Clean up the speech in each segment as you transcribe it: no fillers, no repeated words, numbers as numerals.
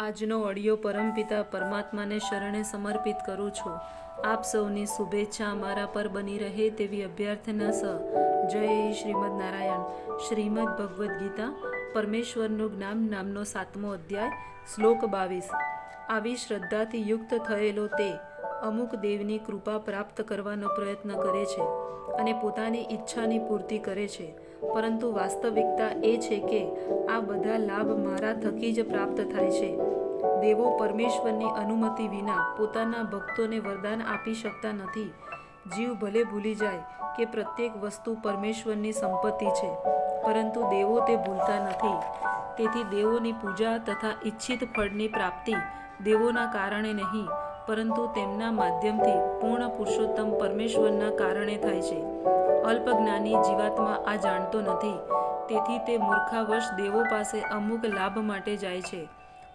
આજનો ઓડિયો પરમપિતા પરમાત્માને શરણે સમર્પિત કરું છું. આપ સૌની શુભેચ્છા અમારા પર બની રહે તેવી અભ્યર્થના સહ. જય શ્રીમદ નારાયણ. શ્રીમદ ભગવદ્ ગીતા પરમેશ્વરનું જ્ઞાન નામનો 7મો અધ્યાય, શ્લોક 22. આવી શ્રદ્ધાથી યુક્ત થયેલો તે અમુક દેવની કૃપા પ્રાપ્ત કરવાનો પ્રયત્ન કરે છે અને પોતાની ઈચ્છાની પૂર્તિ કરે છે, પરંતુ વાસ્તવિકતા એ છે કે આ બધા લાભ મારા થકી જ પ્રાપ્ત થાય છે. દેવો પરમેશ્વરની અનુમતિ વિના પોતાના ભક્તોને વરદાન આપી શકતા નથી. જીવ ભલે ભૂલી જાય કે પ્રત્યેક વસ્તુ પરમેશ્વરની સંપત્તિ છે, પરંતુ દેવો તે ભૂલતા નથી. તેથી દેવોની પૂજા તથા ઈચ્છિત ફળની પ્રાપ્તિ દેવોના કારણે નહીં, પરંતુ તેમના માધ્યમથી પૂર્ણ પુરુષોત્તમ પરમેશ્વરના કારણે થાય છે. અલ્પજ્ઞાની જીવાત્મા આ જાણતો નથી, તેથી તે મૂર્ખાવશ દેવો પાસે અમુક લાભ માટે જાય છે.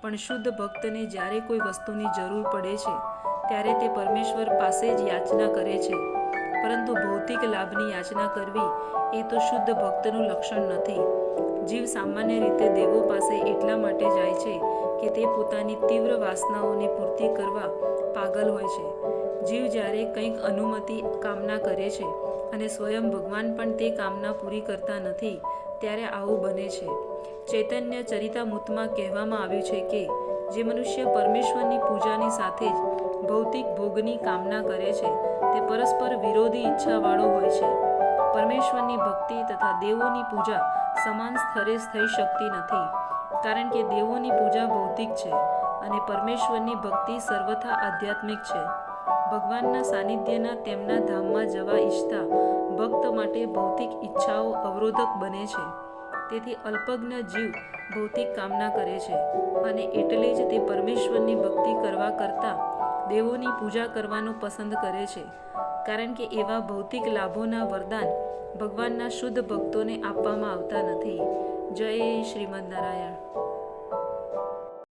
પણ શુદ્ધ ભક્તને જ્યારે કોઈ વસ્તુની જરૂર પડે છે ત્યારે તે પરમેશ્વર પાસે જ યાચના કરે છે. પરંતુ ભૌતિક લાભની યાચના કરવી એ તો શુદ્ધ ભક્તનું લક્ષણ નથી. જીવ સામાન્ય રીતે દેવો પાસે એટલા માટે જાય છે કે તે પોતાની તીવ્ર વાસનાઓની પૂર્તિ કરવા પાગલ હોય છે. જીવ જ્યારે કંઈક અનુમતિ કામના કરે છે અને સ્વયં ભગવાન પણ તે કામના પૂરી કરતા નથી, ત્યારે આવું બને છે. ચૈતન્ય ચરિતામૃતમાં કહેવામાં આવ્યું છે કે જે મનુષ્ય પરમેશ્વરની પૂજાની સાથે જ ભૌતિક ભોગની કામના કરે છે તે પરસ્પર વિરોધી ઈચ્છાવાળો હોય છે. પરમેશ્વરની ભક્તિ તથા દેવોની પૂજા સમાન સ્તરે થઈ શકતી નથી, કારણ કે દેવોની પૂજા ભૌતિક છે અને પરમેશ્વરની ભક્તિ સર્વથા આધ્યાત્મિક છે. ભગવાનના સાનિધ્યના તેમના ધામમાં જવા ઈચ્છતા ભક્ત માટે ભૌતિક ઈચ્છાઓ અવરોધક બને છે. તેથી અલ્પજ્ઞ જીવ ભૌતિક કામના કરે છે અને એટલે જ તે પરમેશ્વરની ભક્તિ કરવા કરતાં દેવોની પૂજા કરવાનું પસંદ કરે છે, કારણ કે એવા ભૌતિક લાભોના વરદાન ભગવાનના શુદ્ધ ભક્તોને આપવામાં આવતા નથી. જય શ્રીમદ નારાયણ.